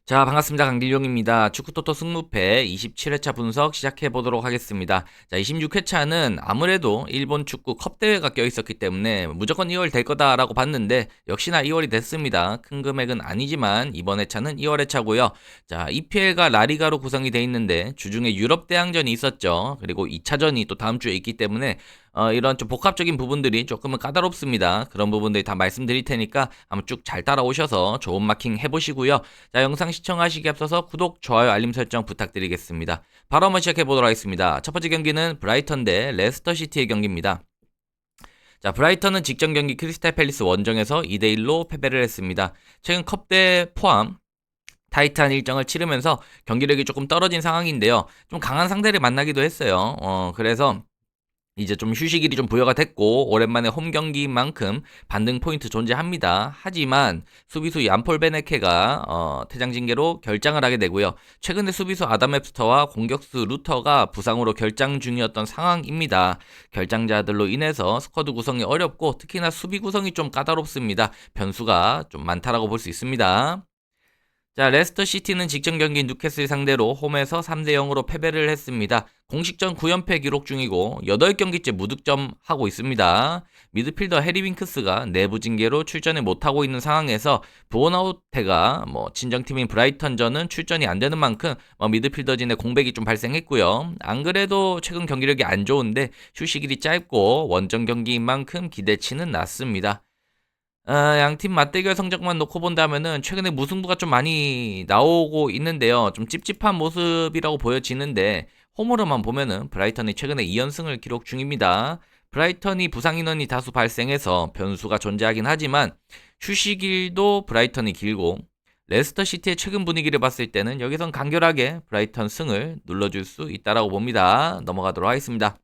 자, 반갑습니다. 강길용입니다. 축구토토 승무패 27회차 분석 시작해 보도록 하겠습니다. 자, 26회차는 아무래도 일본 축구 컵 대회가 껴 있었기 때문에 무조건 2월 될 거다라고 봤는데 역시나 2월이 됐습니다. 큰 금액은 아니지만 이번 회차는 2월 회차고요. 자, EPL과 라리가로 구성이 돼 있는데 주중에 유럽 대항전이 있었죠. 그리고 2차전이 또 다음 주에 있기 때문에 이런 좀 복합적인 부분들이 조금은 까다롭습니다. 그런 부분들이 다 말씀드릴 테니까 한번 쭉 잘 따라오셔서 좋은 마킹 해보시고요. 자, 영상 시청하시기 앞서서 구독, 좋아요, 알림 설정 부탁드리겠습니다. 바로 한번 시작해 보도록 하겠습니다. 첫 번째 경기는 브라이턴 대 레스터 시티의 경기입니다. 자, 브라이턴은 직전 경기 크리스탈 팰리스 원정에서 2대1로 패배를 했습니다. 최근 컵대 포함 타이트한 일정을 치르면서 경기력이 조금 떨어진 상황인데요. 좀 강한 상대를 만나기도 했어요. 그래서 이제 좀 휴식일이 좀 부여가 됐고 오랜만에 홈 경기인 만큼 반등 포인트 존재합니다. 하지만 수비수 얀폴 베네케가 퇴장 징계로 결장을 하게 되고요. 최근에 수비수 아담 웹스터와 공격수 루터가 부상으로 결장 중이었던 상황입니다. 결장자들로 인해서 스쿼드 구성이 어렵고 특히나 수비 구성이 좀 까다롭습니다. 변수가 좀 많다라고 볼 수 있습니다. 자, 레스터 시티는 직전 경기 뉴캐슬 상대로 홈에서 3대 0으로 패배를 했습니다. 공식전 9연패 기록 중이고 8경기째 무득점하고 있습니다. 미드필더 해리 윙크스가 내부 징계로 출전을 못하고 있는 상황에서 보나우테가 친정팀인 브라이턴전은 출전이 안 되는 만큼 미드필더진의 공백이 좀 발생했고요. 안 그래도 최근 경기력이 안 좋은데 휴식일이 짧고 원정 경기인 만큼 기대치는 낮습니다. 양팀 맞대결 성적만 놓고 본다면은 최근에 무승부가 좀 많이 나오고 있는데요. 좀 찝찝한 모습이라고 보여지는데 홈으로만 보면은 브라이턴이 최근에 2연승을 기록 중입니다. 브라이턴이 부상 인원이 다수 발생해서 변수가 존재하긴 하지만 휴식일도 브라이턴이 길고 레스터 시티의 최근 분위기를 봤을 때는 여기선 간결하게 브라이턴 승을 눌러줄 수 있다라고 봅니다. 넘어가도록 하겠습니다.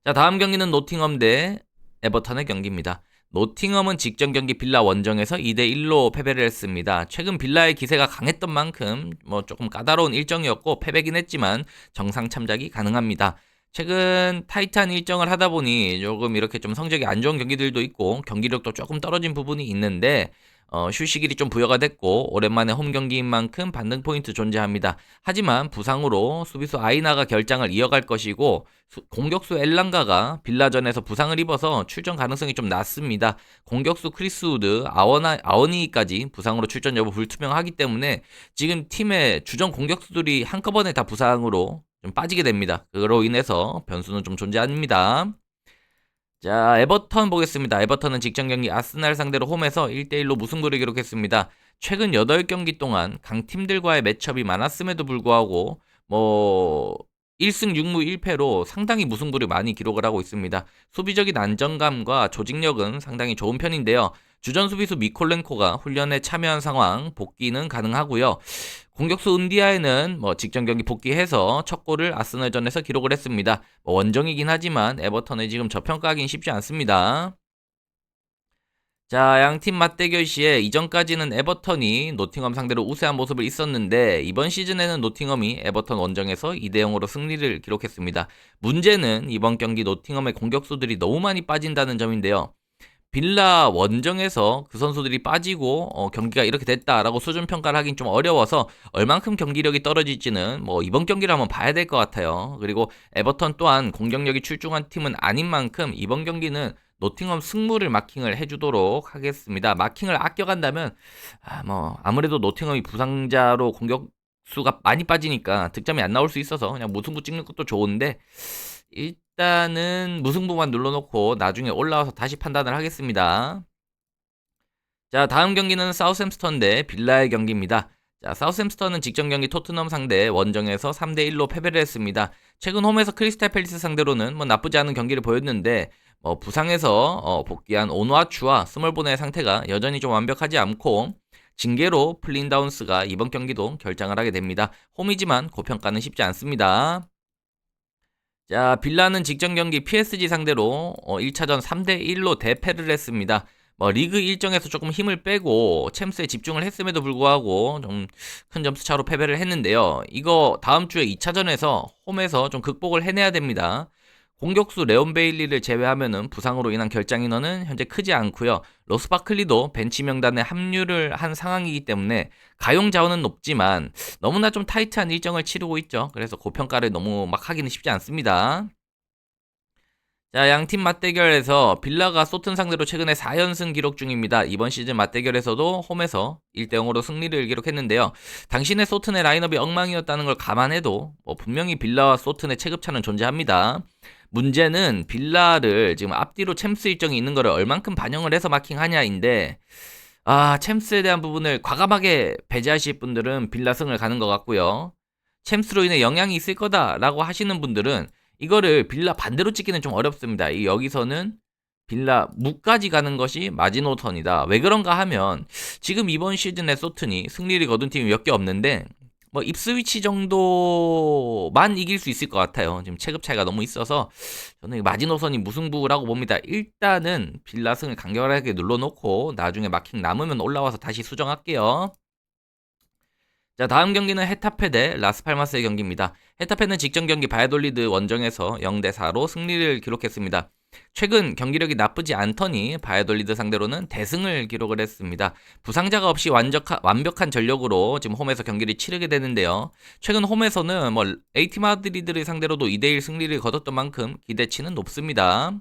자, 다음 경기는 노팅엄 대 에버턴의 경기입니다. 노팅엄은 직전 경기 빌라 원정에서 2대1로 패배를 했습니다. 최근 빌라의 기세가 강했던 만큼 조금 까다로운 일정이었고 패배긴 했지만 정상 참작이 가능합니다. 최근 타이트한 일정을 하다 보니 조금 이렇게 좀 성적이 안 좋은 경기들도 있고 경기력도 조금 떨어진 부분이 있는데 휴식일이 좀 부여가 됐고 오랜만에 홈 경기인 만큼 반등 포인트 존재합니다. 하지만 부상으로 수비수 아이나가 결장을 이어갈 것이고 공격수 엘랑가가 빌라전에서 부상을 입어서 출전 가능성이 좀 낮습니다. 공격수 크리스 우드, 아워니까지 부상으로 출전 여부 불투명하기 때문에 지금 팀의 주전 공격수들이 한꺼번에 다 부상으로 좀 빠지게 됩니다. 그로 인해서 변수는 좀 존재합니다. 자, 에버턴 보겠습니다. 에버턴은 직전 경기 아스날 상대로 홈에서 1대1로 무승부를 기록했습니다. 최근 8경기 동안 강팀들과의 매첩이 많았음에도 불구하고 1승 6무 1패로 상당히 무승부를 많이 기록을 하고 있습니다. 수비적인 안정감과 조직력은 상당히 좋은 편인데요. 주전 수비수 미콜렌코가 훈련에 참여한 상황 복귀는 가능하고요. 공격수 은디아에는 직전 경기 복귀해서 첫 골을 아스널전에서 기록을 했습니다. 원정이긴 하지만 에버턴을 지금 저평가하긴 쉽지 않습니다. 자, 양팀 맞대결 시에 이전까지는 에버턴이 노팅엄 상대로 우세한 모습을 있었는데 이번 시즌에는 노팅엄이 에버턴 원정에서 2대 0으로 승리를 기록했습니다. 문제는 이번 경기 노팅엄의 공격수들이 너무 많이 빠진다는 점인데요. 빌라 원정에서 그 선수들이 빠지고 경기가 이렇게 됐다라고 수준 평가를 하긴 좀 어려워서 얼만큼 경기력이 떨어질지는 이번 경기를 한번 봐야 될 것 같아요. 그리고 에버턴 또한 공격력이 출중한 팀은 아닌 만큼 이번 경기는 노팅엄 승무를 마킹을 해주도록 하겠습니다. 마킹을 아껴간다면 아무래도 노팅엄이 부상자로 공격수가 많이 빠지니까 득점이 안 나올 수 있어서 그냥 무승부 찍는 것도 좋은데 일단은 무승부만 눌러놓고 나중에 올라와서 다시 판단을 하겠습니다. 자, 다음 경기는 사우샘스턴 대 빌라의 경기입니다. 자, 사우샘스턴은 직전 경기 토트넘 상대 원정에서 3대1로 패배를 했습니다. 최근 홈에서 크리스탈 팰리스 상대로는 나쁘지 않은 경기를 보였는데 부상에서 복귀한 오누아추와 스몰본의 상태가 여전히 좀 완벽하지 않고 징계로 플린다운스가 이번 경기도 결장을 하게 됩니다. 홈이지만 고평가는 쉽지 않습니다. 자, 빌라는 직전 경기 PSG 상대로 1차전 3대1로 대패를 했습니다. 리그 일정에서 조금 힘을 빼고 챔스에 집중을 했음에도 불구하고 좀 큰 점수 차로 패배를 했는데요. 이거 다음 주에 2차전에서 홈에서 좀 극복을 해내야 됩니다. 공격수 레온 베일리를 제외하면은 부상으로 인한 결장 인원은 현재 크지 않고요. 로스 바클리도 벤치 명단에 합류를 한 상황이기 때문에 가용 자원은 높지만 너무나 좀 타이트한 일정을 치르고 있죠. 그래서 고평가를 너무 막 하기는 쉽지 않습니다. 자, 양팀 맞대결에서 빌라가 소튼 상대로 최근에 4연승 기록 중입니다. 이번 시즌 맞대결에서도 홈에서 1대0으로 승리를 기록했는데요. 당신의 소튼의 라인업이 엉망이었다는 걸 감안해도 분명히 빌라와 소튼의 체급차는 존재합니다. 문제는 빌라를 지금 앞뒤로 챔스 일정이 있는 거를 얼만큼 반영을 해서 마킹하냐인데 챔스에 대한 부분을 과감하게 배제하실 분들은 빌라 승을 가는 것 같고요. 챔스로 인해 영향이 있을 거다라고 하시는 분들은 이거를 빌라 반대로 찍기는 좀 어렵습니다. 여기서는 빌라 무까지 가는 것이 마지노선이다. 왜 그런가 하면 지금 이번 시즌에 소튼이 승리를 거둔 팀이 몇 개 없는데 뭐 입스위치 정도만 이길 수 있을 것 같아요. 지금 체급 차이가 너무 있어서 저는 마지노선이 무승부라고 봅니다. 일단은 빌라 승을 간결하게 눌러놓고 나중에 마킹 남으면 올라와서 다시 수정할게요. 자, 다음 경기는 헤타페 대 라스팔마스의 경기입니다. 헤타페는 직전 경기 바이돌리드 원정에서 0대4로 승리를 기록했습니다. 최근 경기력이 나쁘지 않더니 바이돌리드 상대로는 대승을 기록을 했습니다. 부상자가 없이 완벽한 전력으로 지금 홈에서 경기를 치르게 되는데요. 최근 홈에서는 AT 마드리드를 상대로도 2대1 승리를 거뒀던 만큼 기대치는 높습니다.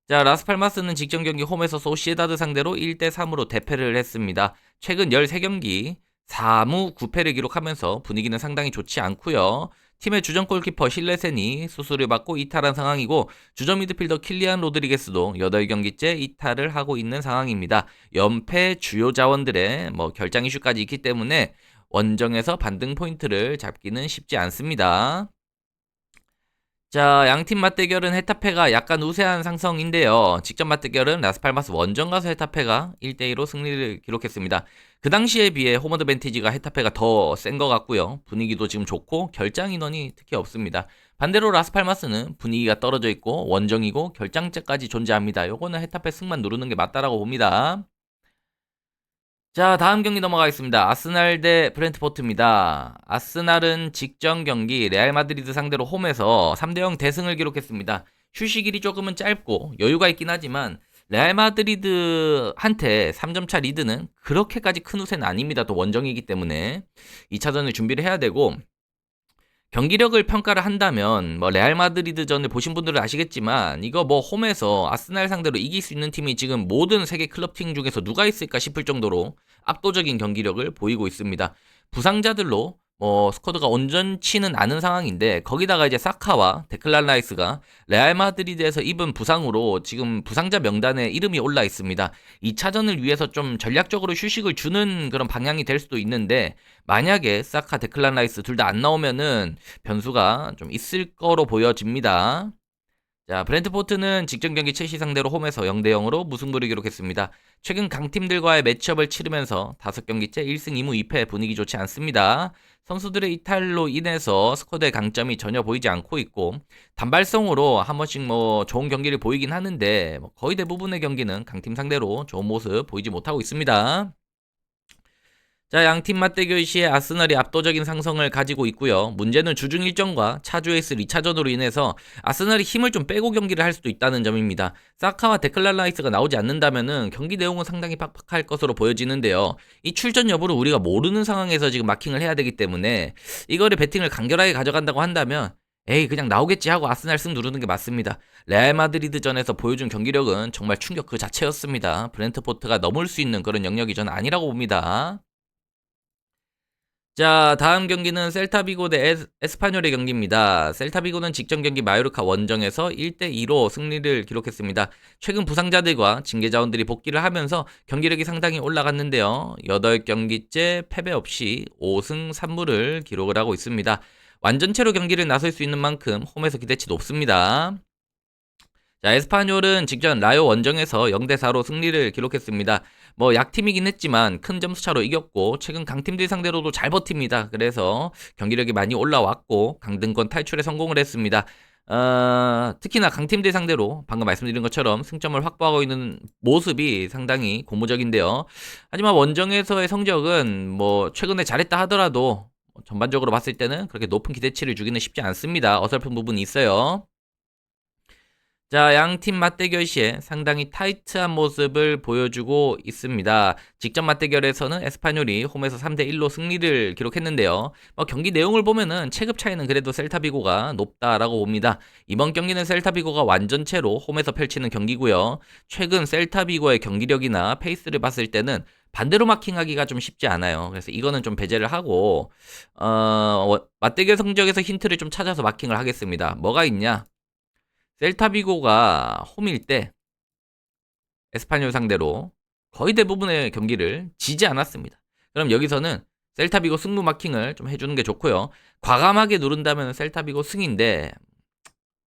자, 라스팔마스는 직전 경기 홈에서 소시에다드 상대로 1대3으로 대패를 했습니다. 최근 13경기 4무 9패를 기록하면서 분위기는 상당히 좋지 않고요. 팀의 주전 골키퍼 실레센이 수술을 받고 이탈한 상황이고 주전 미드필더 킬리안 로드리게스도 8경기째 이탈을 하고 있는 상황입니다. 연패 주요 자원들의 결장 이슈까지 있기 때문에 원정에서 반등 포인트를 잡기는 쉽지 않습니다. 자, 양팀 맞대결은 헤타페가 약간 우세한 상성인데요. 직전 맞대결은 라스팔마스 원정 가서 헤타페가 1대2로 승리를 기록했습니다. 그 당시에 비해 홈 어드밴티지가 헤타페가 더 센 것 같고요. 분위기도 지금 좋고 결장 인원이 특히 없습니다. 반대로 라스팔마스는 분위기가 떨어져 있고 원정이고 결장제까지 존재합니다. 요거는 헤타페 승만 누르는 게 맞다라고 봅니다. 자, 다음 경기 넘어가겠습니다. 아스날 대 브렌트포트입니다. 아스날은 직전 경기 레알 마드리드 상대로 홈에서 3대0 대승을 기록했습니다. 휴식일이 조금은 짧고 여유가 있긴 하지만 레알 마드리드한테 3점차 리드는 그렇게까지 큰 우세는 아닙니다. 또 원정이기 때문에 2차전을 준비를 해야 되고 경기력을 평가를 한다면 레알 마드리드전을 보신 분들은 아시겠지만 이거 홈에서 아스날 상대로 이길 수 있는 팀이 지금 모든 세계 클럽팀 중에서 누가 있을까 싶을 정도로 압도적인 경기력을 보이고 있습니다. 부상자들로 스쿼드가 온전치는 않은 상황인데 거기다가 이제 사카와 데클란 라이스가 레알 마드리드에서 입은 부상으로 지금 부상자 명단에 이름이 올라 있습니다. 2차전을 위해서 좀 전략적으로 휴식을 주는 그런 방향이 될 수도 있는데 만약에 사카, 데클란 라이스 둘 다 안 나오면은 변수가 좀 있을 거로 보여집니다. 자, 브렌트포트는 직전 경기 첼시 상대로 홈에서 0대0으로 무승부를 기록했습니다. 최근 강팀들과의 매치업을 치르면서 5경기째 1승 2무 2패 분위기 좋지 않습니다. 선수들의 이탈로 인해서 스쿼드의 강점이 전혀 보이지 않고 있고 단발성으로 한 번씩 좋은 경기를 보이긴 하는데 거의 대부분의 경기는 강팀 상대로 좋은 모습 보이지 못하고 있습니다. 자, 양팀 맞대결 시에 아스날이 압도적인 상성을 가지고 있고요. 문제는 주중 일정과 차주에 있을 2차전으로 인해서 아스날이 힘을 좀 빼고 경기를 할 수도 있다는 점입니다. 사카와 데클란 라이스가 나오지 않는다면은 경기 내용은 상당히 팍팍할 것으로 보여지는데요. 이 출전 여부를 우리가 모르는 상황에서 지금 마킹을 해야 되기 때문에 이거를 배팅을 간결하게 가져간다고 한다면 에이 그냥 나오겠지 하고 아스날 승 누르는 게 맞습니다. 레알 마드리드전에서 보여준 경기력은 정말 충격 그 자체였습니다. 브렌트포트가 넘을 수 있는 그런 영역이 저는 아니라고 봅니다. 자, 다음 경기는 셀타비고 대 에스파뇰의 경기입니다. 셀타비고는 직전 경기 마요르카 원정에서 1대2로 승리를 기록했습니다. 최근 부상자들과 징계자원들이 복귀를 하면서 경기력이 상당히 올라갔는데요. 8경기째 패배 없이 5승 3무를 기록을 하고 있습니다. 완전체로 경기를 나설 수 있는 만큼 홈에서 기대치 높습니다. 자, 에스파뇰은 직전 라요 원정에서 0대4로 승리를 기록했습니다. 약팀이긴 했지만 큰 점수차로 이겼고 최근 강팀들 상대로도 잘 버팁니다. 그래서 경기력이 많이 올라왔고 강등권 탈출에 성공을 했습니다. 특히나 강팀들 상대로 방금 말씀드린 것처럼 승점을 확보하고 있는 모습이 상당히 고무적인데요. 하지만 원정에서의 성적은 최근에 잘했다 하더라도 전반적으로 봤을 때는 그렇게 높은 기대치를 주기는 쉽지 않습니다. 어설픈 부분이 있어요. 자, 양팀 맞대결 시에 상당히 타이트한 모습을 보여주고 있습니다. 직전 맞대결에서는 에스파뇰이 홈에서 3대1로 승리를 기록했는데요. 경기 내용을 보면은 체급 차이는 그래도 셀타비고가 높다라고 봅니다. 이번 경기는 셀타비고가 완전체로 홈에서 펼치는 경기고요. 최근 셀타비고의 경기력이나 페이스를 봤을 때는 반대로 마킹하기가 좀 쉽지 않아요. 그래서 이거는 좀 배제를 하고 맞대결 성적에서 힌트를 좀 찾아서 마킹을 하겠습니다. 뭐가 있냐? 셀타비고가 홈일 때 에스파뇰 상대로 거의 대부분의 경기를 지지 않았습니다. 그럼 여기서는 셀타비고 승부 마킹을 좀 해주는 게 좋고요. 과감하게 누른다면 셀타비고 승인데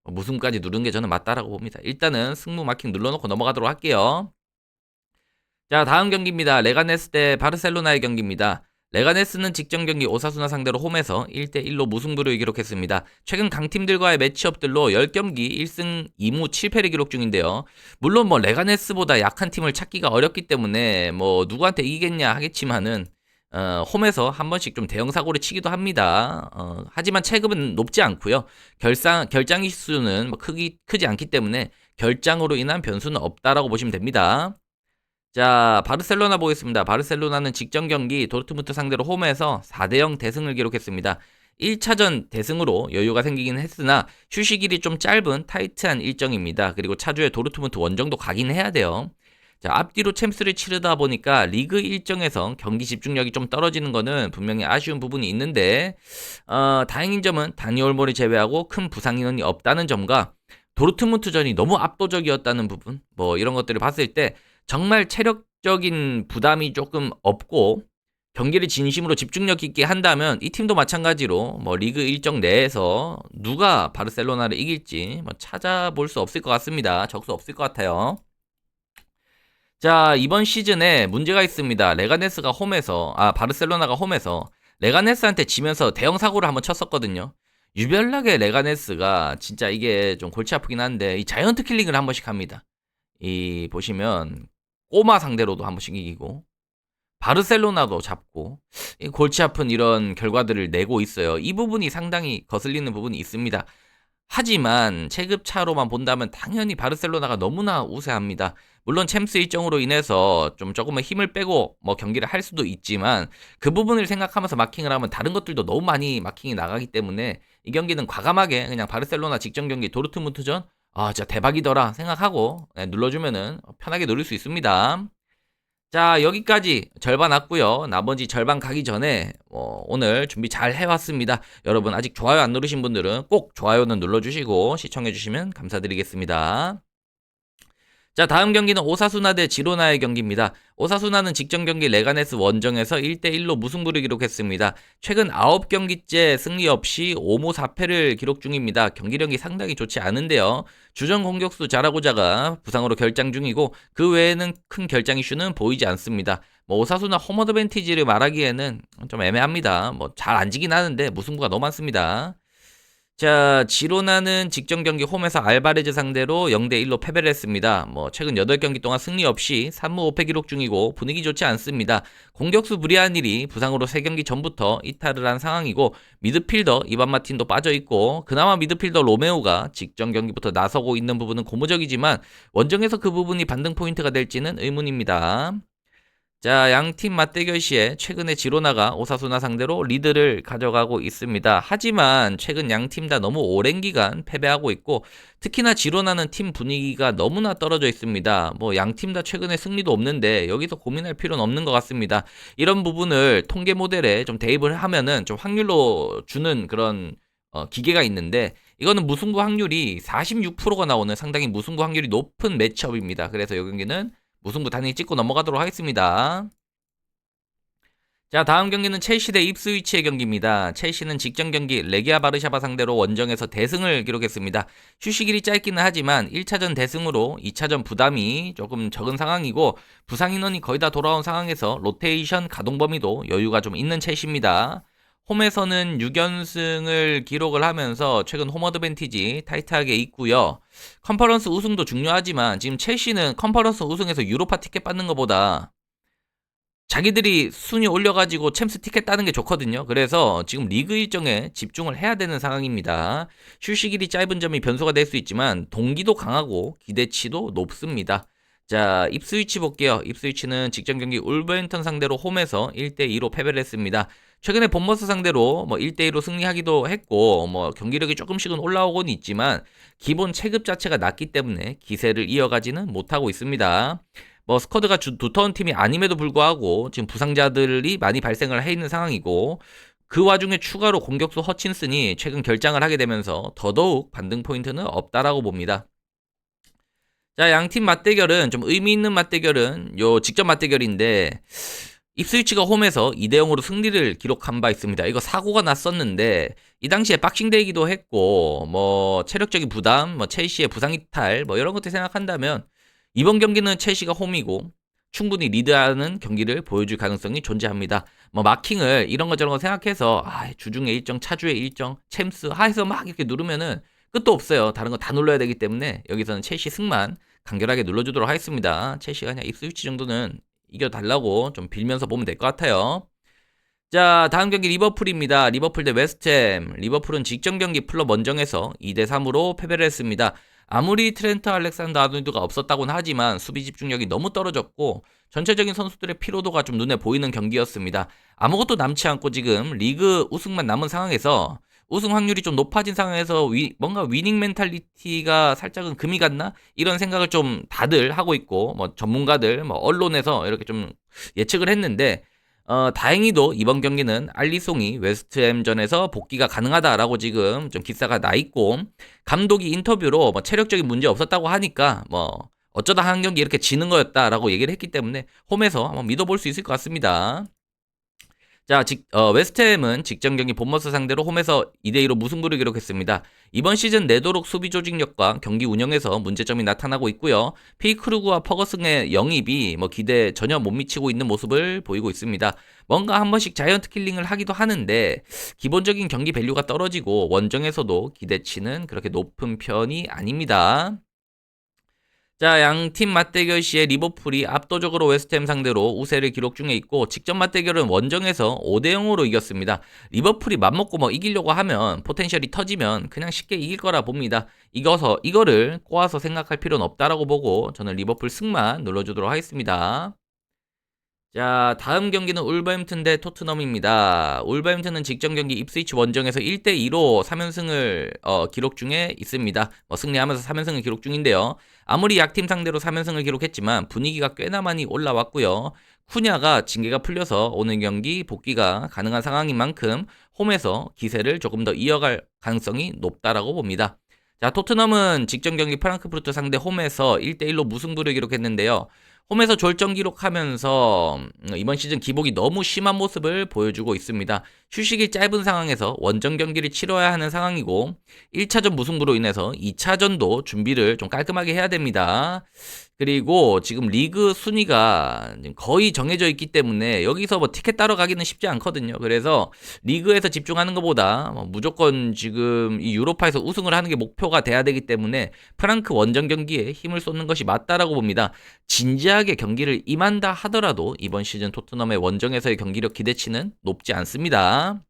무승까지 누른 게 저는 맞다라고 봅니다. 일단은 승부 마킹 눌러놓고 넘어가도록 할게요. 자, 다음 경기입니다. 레가네스 대 바르셀로나의 경기입니다. 레가네스는 직전 경기 오사수나 상대로 홈에서 1대1로 무승부를 기록했습니다. 최근 강팀들과의 매치업들로 10경기 1승 2무 7패를 기록 중인데요. 물론 레가네스보다 약한 팀을 찾기가 어렵기 때문에 누구한테 이기겠냐 하겠지만은 홈에서 한 번씩 좀 대형 사고를 치기도 합니다. 하지만 체급은 높지 않고요. 결장이 수는 크지 않기 때문에 결장으로 인한 변수는 없다라고 보시면 됩니다. 자, 바르셀로나 보겠습니다. 바르셀로나는 직전 경기 도르트문트 상대로 홈에서 4대0 대승을 기록했습니다. 1차전 대승으로 여유가 생기긴 했으나 휴식일이 좀 짧은 타이트한 일정입니다. 그리고 차주에 도르트문트 원정도 가긴 해야 돼요. 자, 앞뒤로 챔스를 치르다 보니까 리그 일정에서 경기 집중력이 좀 떨어지는 거는 분명히 아쉬운 부분이 있는데 다행인 점은 다니 올모를 제외하고 큰 부상 인원이 없다는 점과 도르트문트전이 너무 압도적이었다는 부분 이런 것들을 봤을 때 정말 체력적인 부담이 조금 없고 경기를 진심으로 집중력 있게 한다면 이 팀도 마찬가지로 리그 일정 내에서 누가 바르셀로나를 이길지 찾아볼 수 없을 것 같습니다. 적수 없을 것 같아요. 자, 이번 시즌에 문제가 있습니다. 바르셀로나가 홈에서 레가네스한테 지면서 대형 사고를 한번 쳤었거든요. 유별나게 레가네스가 진짜 이게 좀 골치 아프긴 한데 이 자이언트 킬링을 한 번씩 합니다. 이 보시면 꼬마 상대로도 한 번씩 이기고 바르셀로나도 잡고 골치 아픈 이런 결과들을 내고 있어요. 이 부분이 상당히 거슬리는 부분이 있습니다. 하지만 체급 차로만 본다면 당연히 바르셀로나가 너무나 우세합니다. 물론 챔스 일정으로 인해서 조금은 힘을 빼고 경기를 할 수도 있지만 그 부분을 생각하면서 마킹을 하면 다른 것들도 너무 많이 마킹이 나가기 때문에 이 경기는 과감하게 그냥 바르셀로나 직전 경기 도르트문트전 진짜 대박이더라 생각하고 눌러주면은 편하게 누릴 수 있습니다. 자, 여기까지 절반 왔고요. 나머지 절반 가기 전에 오늘 준비 잘 해왔습니다. 여러분 아직 좋아요 안 누르신 분들은 꼭 좋아요는 눌러주시고 시청해주시면 감사드리겠습니다. 자, 다음 경기는 오사수나 대 지로나의 경기입니다. 오사수나는 직전 경기 레가네스 원정에서 1대1로 무승부를 기록했습니다. 최근 9경기째 승리 없이 5무 4패를 기록 중입니다. 경기력이 상당히 좋지 않은데요. 주전 공격수 자라고자가 부상으로 결장 중이고 그 외에는 큰 결장 이슈는 보이지 않습니다. 오사수나 홈 어드밴티지를 말하기에는 좀 애매합니다. 잘 안 지긴 하는데 무승부가 너무 많습니다. 자, 지로나는 직전 경기 홈에서 알바레즈 상대로 0대1로 패배를 했습니다. 최근 8경기 동안 승리 없이 3무 5패 기록 중이고 분위기 좋지 않습니다. 공격수 브리아닐이 부상으로 3경기 전부터 이탈을 한 상황이고 미드필더 이반 마틴도 빠져있고 그나마 미드필더 로메오가 직전 경기부터 나서고 있는 부분은 고무적이지만 원정에서 그 부분이 반등 포인트가 될지는 의문입니다. 자, 양팀 맞대결 시에 최근에 지로나가 오사수나 상대로 리드를 가져가고 있습니다. 하지만 최근 양팀 다 너무 오랜 기간 패배하고 있고 특히나 지로나는 팀 분위기가 너무나 떨어져 있습니다. 양팀 다 최근에 승리도 없는데 여기서 고민할 필요는 없는 것 같습니다. 이런 부분을 통계 모델에 좀 대입을 하면은 좀 확률로 주는 그런 기계가 있는데 이거는 무승부 확률이 46%가 나오는 상당히 무승부 확률이 높은 매치업입니다. 그래서 이 경기는 무승부 단위 찍고 넘어가도록 하겠습니다. 자, 다음 경기는 첼시 대 입스위치의 경기입니다. 첼시는 직전 경기 레기아 바르샤바 상대로 원정에서 대승을 기록했습니다. 휴식일이 짧기는 하지만 1차전 대승으로 2차전 부담이 조금 적은 상황이고 부상 인원이 거의 다 돌아온 상황에서 로테이션 가동 범위도 여유가 좀 있는 첼시입니다. 홈에서는 6연승을 기록을 하면서 최근 홈 어드밴티지 타이트하게 있고요. 컨퍼런스 우승도 중요하지만 지금 첼시는 컨퍼런스 우승에서 유로파 티켓 받는 것보다 자기들이 순위 올려가지고 챔스 티켓 따는 게 좋거든요. 그래서 지금 리그 일정에 집중을 해야 되는 상황입니다. 휴식일이 짧은 점이 변수가 될 수 있지만 동기도 강하고 기대치도 높습니다. 자, 입스위치 볼게요. 입스위치는 직전 경기 울버햄턴 상대로 홈에서 1대2로 패배를 했습니다. 최근에 본머스 상대로 1대2로 승리하기도 했고 경기력이 조금씩은 올라오고는 있지만 기본 체급 자체가 낮기 때문에 기세를 이어가지는 못하고 있습니다. 스쿼드가 두터운 팀이 아님에도 불구하고 지금 부상자들이 많이 발생을 해 있는 상황이고 그 와중에 추가로 공격수 허친슨이 최근 결장을 하게 되면서 더더욱 반등 포인트는 없다라고 봅니다. 자, 양팀 맞대결은 좀 의미 있는 맞대결은 요 직전 맞대결인데 입스위치가 홈에서 2대0으로 승리를 기록한 바 있습니다. 이거 사고가 났었는데 이 당시에 박싱데이기도 했고 체력적인 부담, 첼시의 부상 이탈 이런 것들 생각한다면 이번 경기는 첼시가 홈이고 충분히 리드하는 경기를 보여줄 가능성이 존재합니다. 마킹을 이런 거 저런 거 생각해서 주중의 일정, 차주의 일정, 챔스 해서 막 이렇게 누르면은 끝도 없어요. 다른 거 다 눌러야 되기 때문에 여기서는 첼시 승만 간결하게 눌러주도록 하겠습니다. 첼시가 그냥 입스위치 정도는 이겨달라고 좀 빌면서 보면 될 것 같아요. 자, 다음 경기 리버풀입니다. 리버풀 대 웨스트햄. 리버풀은 직전 경기 풀러 원정에서 2대3으로 패배를 했습니다. 아무리 트렌트 알렉산더 아놀드가 없었다고는 하지만 수비 집중력이 너무 떨어졌고 전체적인 선수들의 피로도가 좀 눈에 보이는 경기였습니다. 아무것도 남지 않고 지금 리그 우승만 남은 상황에서 우승 확률이 좀 높아진 상황에서 뭔가 위닝 멘탈리티가 살짝은 금이 갔나? 이런 생각을 좀 다들 하고 있고 전문가들 언론에서 이렇게 좀 예측을 했는데 다행히도 이번 경기는 알리송이 웨스트햄전에서 복귀가 가능하다라고 지금 좀 기사가 나 있고 감독이 인터뷰로 체력적인 문제 없었다고 하니까 어쩌다 한 경기 이렇게 지는 거였다라고 얘기를 했기 때문에 홈에서 한번 믿어볼 수 있을 것 같습니다. 자, 웨스트햄은 직전 경기 본머스 상대로 홈에서 2대2로 무승부를 기록했습니다. 이번 시즌 내도록 수비 조직력과 경기 운영에서 문제점이 나타나고 있고요. 피크루그와 퍼거슨의 영입이 기대에 전혀 못 미치고 있는 모습을 보이고 있습니다. 뭔가 한 번씩 자이언트 킬링을 하기도 하는데 기본적인 경기 밸류가 떨어지고 원정에서도 기대치는 그렇게 높은 편이 아닙니다. 자, 양팀 맞대결 시에 리버풀이 압도적으로 웨스트햄 상대로 우세를 기록 중에 있고 직전 맞대결은 원정에서 5대0으로 이겼습니다. 리버풀이 맘먹고 이기려고 하면 포텐셜이 터지면 그냥 쉽게 이길 거라 봅니다. 이거를 꼬아서 생각할 필요는 없다라고 보고 저는 리버풀 승만 눌러주도록 하겠습니다. 자, 다음 경기는 울버햄튼 대 토트넘입니다. 울버햄튼은 직전 경기 입스위치 원정에서 1대2로 3연승을 기록 중에 있습니다. 승리하면서 3연승을 기록 중인데요. 아무리 약팀 상대로 3연승을 기록했지만 분위기가 꽤나 많이 올라왔고요. 쿠냐가 징계가 풀려서 오늘 경기 복귀가 가능한 상황인 만큼 홈에서 기세를 조금 더 이어갈 가능성이 높다라고 봅니다. 자, 토트넘은 직전 경기 프랑크푸르트 상대 홈에서 1대1로 무승부를 기록했는데요. 홈에서 졸전 기록하면서 이번 시즌 기복이 너무 심한 모습을 보여주고 있습니다. 휴식이 짧은 상황에서 원정 경기를 치러야 하는 상황이고 1차전 무승부로 인해서 2차전도 준비를 좀 깔끔하게 해야 됩니다. 그리고 지금 리그 순위가 거의 정해져 있기 때문에 여기서 티켓 따러 가기는 쉽지 않거든요. 그래서 리그에서 집중하는 것보다 무조건 지금 이 유로파에서 우승을 하는 게 목표가 돼야 되기 때문에 프랑크 원정 경기에 힘을 쏟는 것이 맞다라고 봅니다. 진지하게 경기를 임한다 하더라도 이번 시즌 토트넘의 원정에서의 경기력 기대치는 높지 않습니다.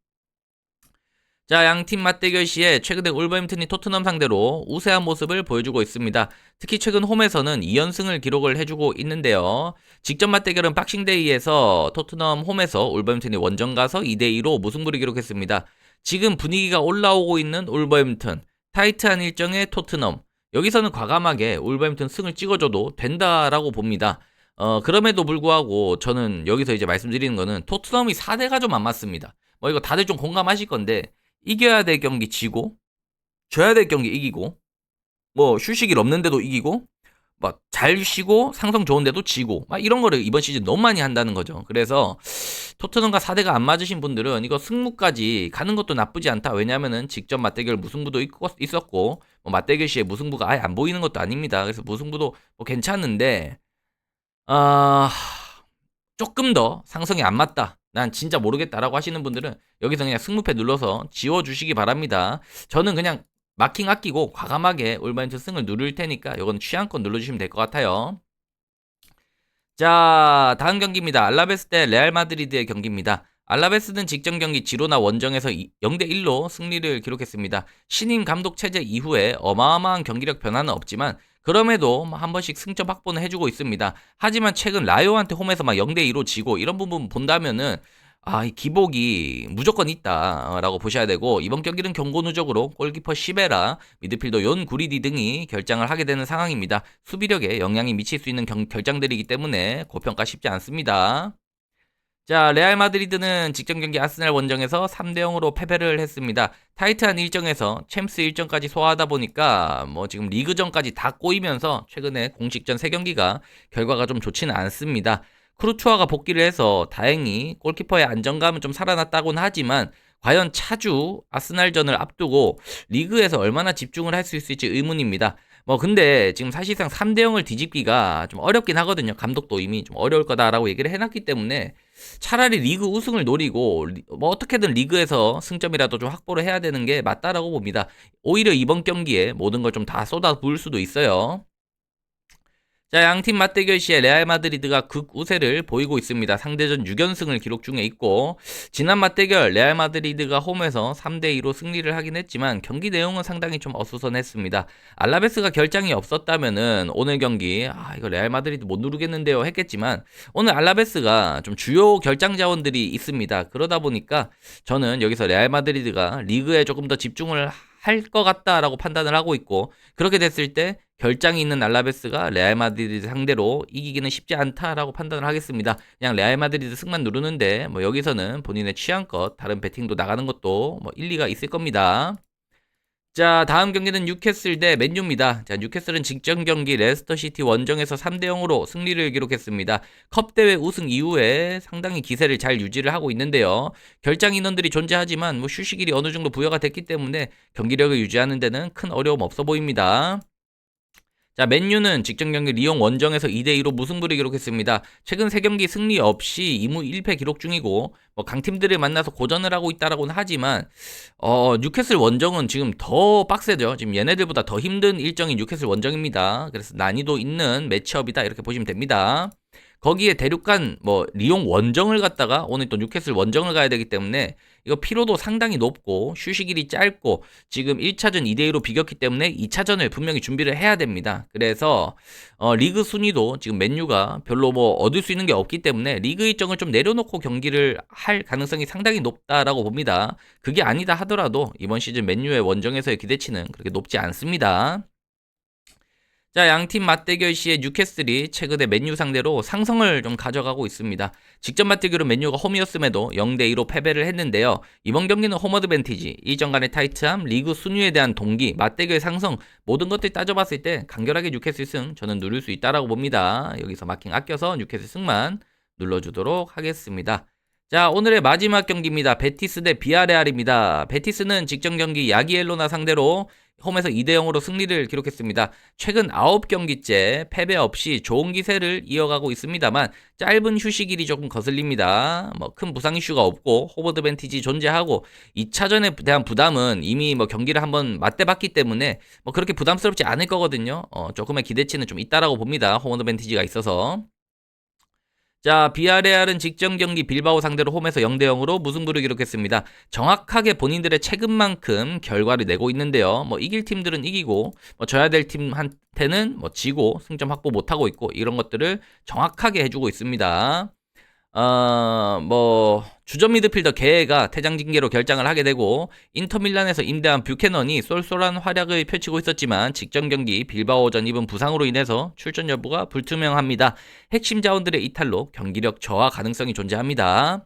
자, 양팀 맞대결 시에 최근에 울버햄튼이 토트넘 상대로 우세한 모습을 보여주고 있습니다. 특히 최근 홈에서는 2연승을 기록을 해주고 있는데요. 직전 맞대결은 박싱데이에서 토트넘 홈에서 울버햄튼이 원정 가서 2대2로 무승부를 기록했습니다. 지금 분위기가 올라오고 있는 울버햄튼, 타이트한 일정의 토트넘, 여기서는 과감하게 울버햄튼 승을 찍어줘도 된다라고 봅니다. 그럼에도 불구하고 저는 여기서 이제 말씀드리는 거는 토트넘이 4대가 좀 안 맞습니다. 이거 다들 좀 공감하실 건데 이겨야 될 경기 지고 져야 될 경기 이기고 휴식일 없는데도 이기고 잘 쉬고 상성 좋은데도 지고 이런 거를 이번 시즌 너무 많이 한다는 거죠. 그래서 토트넘과 4대가 안 맞으신 분들은 이거 승무까지 가는 것도 나쁘지 않다. 왜냐면은 직전 맞대결 무승부도 있었고 맞대결 시에 무승부가 아예 안 보이는 것도 아닙니다. 그래서 무승부도 괜찮은데 조금 더 상성이 안 맞다. 난 진짜 모르겠다라고 하시는 분들은 여기서 그냥 승무패 눌러서 지워주시기 바랍니다. 저는 그냥 마킹 아끼고 과감하게 울버햄튼 승을 누를 테니까 이건 취향껏 눌러주시면 될 것 같아요. 자, 다음 경기입니다. 알라베스 대 레알 마드리드의 경기입니다. 알라베스는 직전 경기 지로나 원정에서 0대1로 승리를 기록했습니다. 신임 감독 체제 이후에 어마어마한 경기력 변화는 없지만 그럼에도 한 번씩 승점 확보는 해주고 있습니다. 하지만 최근 라요한테 홈에서 막 0대2로 지고 이런 부분 본다면은 이 기복이 무조건 있다라고 보셔야 되고, 이번 경기는 경고 누적으로 골키퍼 시베라, 미드필더 연 구리디 등이 결장을 하게 되는 상황입니다. 수비력에 영향이 미칠 수 있는 결장들이기 때문에 고평가 쉽지 않습니다. 자, 레알 마드리드는 직전 경기 아스날 원정에서 3대0으로 패배를 했습니다. 타이트한 일정에서 챔스 일정까지 소화하다 보니까 지금 리그전까지 다 꼬이면서 최근에 공식전 3경기가 결과가 좀 좋지는 않습니다. 크루투아가 복귀를 해서 다행히 골키퍼의 안정감은 좀 살아났다고는 하지만 과연 차주 아스날전을 앞두고 리그에서 얼마나 집중을 할 수 있을지 의문입니다. 근데 지금 사실상 3대0을 뒤집기가 좀 어렵긴 하거든요. 감독도 이미 좀 어려울 거다라고 얘기를 해놨기 때문에 차라리 리그 우승을 노리고 어떻게든 리그에서 승점이라도 좀 확보를 해야 되는 게 맞다라고 봅니다. 오히려 이번 경기에 모든 걸 좀 다 쏟아 부을 수도 있어요. 자, 양팀 맞대결 시에 레알 마드리드가 극우세를 보이고 있습니다. 상대전 6연승을 기록 중에 있고, 지난 맞대결 레알 마드리드가 홈에서 3대2로 승리를 하긴 했지만 경기 내용은 상당히 좀 어수선했습니다. 알라베스가 결장이 없었다면은 오늘 경기 이거 레알 마드리드 못 누르겠는데요 했겠지만, 오늘 알라베스가 좀 주요 결장 자원들이 있습니다. 그러다 보니까 저는 여기서 레알 마드리드가 리그에 조금 더 집중을 할 것 같다라고 판단을 하고 있고, 그렇게 됐을 때 결장이 있는 알라베스가 레알 마드리드 상대로 이기기는 쉽지 않다라고 판단을 하겠습니다. 그냥 레알 마드리드 승만 누르는데 여기서는 본인의 취향껏 다른 배팅도 나가는 것도 일리가 있을 겁니다. 자, 다음 경기는 뉴캐슬 대 맨유입니다. 자, 뉴캐슬은 직전 경기 레스터 시티 원정에서 3대0으로 승리를 기록했습니다. 컵 대회 우승 이후에 상당히 기세를 잘 유지를 하고 있는데요. 결장 인원들이 존재하지만 휴식일이 어느 정도 부여가 됐기 때문에 경기력을 유지하는 데는 큰 어려움 없어 보입니다. 자, 맨유는 직전 경기 리옹 원정에서 2대2로 무승부를 기록했습니다. 최근 3경기 승리 없이 2무 1패 기록 중이고, 강팀들을 만나서 고전을 하고 있다라고는 하지만, 뉴캐슬 원정은 지금 더 빡세죠. 지금 얘네들보다 더 힘든 일정이 뉴캐슬 원정입니다. 그래서 난이도 있는 매치업이다, 이렇게 보시면 됩니다. 거기에 대륙간 리옹 원정을 갔다가 오늘 또 뉴캐슬 원정을 가야 되기 때문에 이거 피로도 상당히 높고 휴식일이 짧고 지금 1차전 2대2로 비겼기 때문에 2차전을 분명히 준비를 해야 됩니다. 그래서 리그 순위도 지금 맨유가 별로 얻을 수 있는 게 없기 때문에 리그 일정을 좀 내려놓고 경기를 할 가능성이 상당히 높다라고 봅니다. 그게 아니다 하더라도 이번 시즌 맨유의 원정에서의 기대치는 그렇게 높지 않습니다. 자, 양팀 맞대결 시에 뉴캐슬이 최근에 맨유 상대로 상성을 좀 가져가고 있습니다. 직전 맞대결은 맨유가 홈이었음에도 0대2로 패배를 했는데요. 이번 경기는 홈 어드밴티지, 일정간의 타이트함, 리그 순위에 대한 동기, 맞대결 상성 모든 것들 따져봤을 때 간결하게 뉴캐슬 승 저는 누릴 수 있다라고 봅니다. 여기서 마킹 아껴서 뉴캐슬 승만 눌러주도록 하겠습니다. 자, 오늘의 마지막 경기입니다. 베티스 대 비아레알입니다. 베티스는 직전 경기 야기엘로나 상대로 홈에서 2대0으로 승리를 기록했습니다. 최근 9경기째 패배 없이 좋은 기세를 이어가고 있습니다만 짧은 휴식일이 조금 거슬립니다. 큰 부상 이슈가 없고 홈 어드밴티지 존재하고 2차전에 대한 부담은 이미 경기를 한번 맞대봤기 때문에 그렇게 부담스럽지 않을 거거든요. 조금의 기대치는 좀 있다라고 봅니다. 홈 어드밴티지가 있어서. 자, 비아레알은 직전 경기 빌바오 상대로 홈에서 0대0으로 무승부를 기록했습니다. 정확하게 본인들의 체급만큼 결과를 내고 있는데요. 이길 팀들은 이기고 져야 될 팀한테는 지고 승점 확보 못하고 있고 이런 것들을 정확하게 해주고 있습니다. 주전 미드필더 게에가 퇴장 징계로 결장을 하게 되고 인터밀란에서 임대한 뷰캐넌이 쏠쏠한 활약을 펼치고 있었지만 직전 경기 빌바오전 입은 부상으로 인해서 출전 여부가 불투명합니다. 핵심 자원들의 이탈로 경기력 저하 가능성이 존재합니다.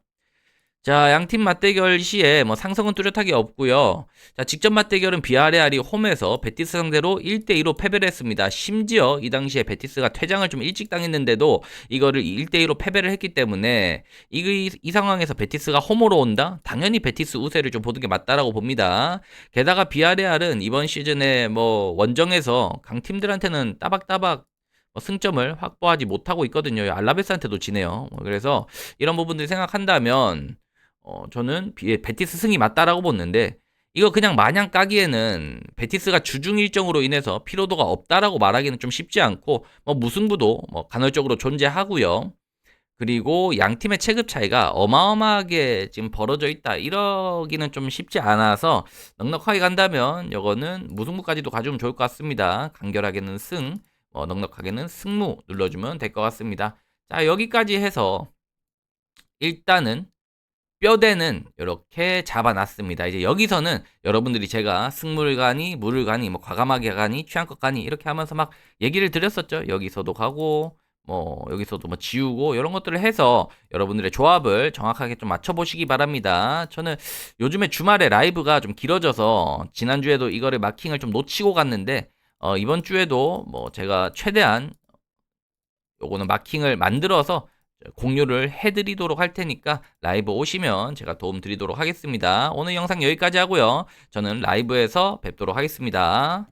자, 양팀 맞대결 시에 상성은 뚜렷하게 없고요. 자, 직전 맞대결은 비아레알이 홈에서 베티스 상대로 1대2로 패배를 했습니다. 심지어 이 당시에 베티스가 퇴장을 좀 일찍 당했는데도 이거를 1대2로 패배를 했기 때문에 이 상황에서 베티스가 홈으로 온다? 당연히 베티스 우세를 좀 보는 게 맞다라고 봅니다. 게다가 비아레알은 이번 시즌에 원정에서 강팀들한테는 따박따박 승점을 확보하지 못하고 있거든요. 알라베스한테도 지네요. 그래서 이런 부분들 생각한다면 저는 베티스 승이 맞다라고 보는데 이거 그냥 마냥 까기에는 베티스가 주중 일정으로 인해서 피로도가 없다라고 말하기는 좀 쉽지 않고 뭐 무승부도 뭐 간헐적으로 존재하고요. 그리고 양 팀의 체급 차이가 어마어마하게 지금 벌어져 있다 이러기는 좀 쉽지 않아서 넉넉하게 간다면 이거는 무승부까지도 가져오면 좋을 것 같습니다. 간결하게는 승, 넉넉하게는 승무 눌러주면 될 것 같습니다. 자, 여기까지 해서 일단은 뼈대는 이렇게 잡아놨습니다. 이제 여기서는 여러분들이 제가 승무를 가니 물을 가니 뭐 과감하게 가니 취향껏 가니 이렇게 하면서 막 얘기를 드렸었죠. 여기서도 가고 뭐 여기서도 뭐 지우고 이런 것들을 해서 여러분들의 조합을 정확하게 좀 맞춰보시기 바랍니다. 저는 요즘에 주말에 라이브가 좀 길어져서 지난주에도 이거를 마킹을 좀 놓치고 갔는데 이번 주에도 뭐 제가 최대한 요거는 마킹을 만들어서 공유를 해드리도록 할 테니까 라이브 오시면 제가 도움 드리도록 하겠습니다. 오늘 영상 여기까지 하고요. 저는 라이브에서 뵙도록 하겠습니다.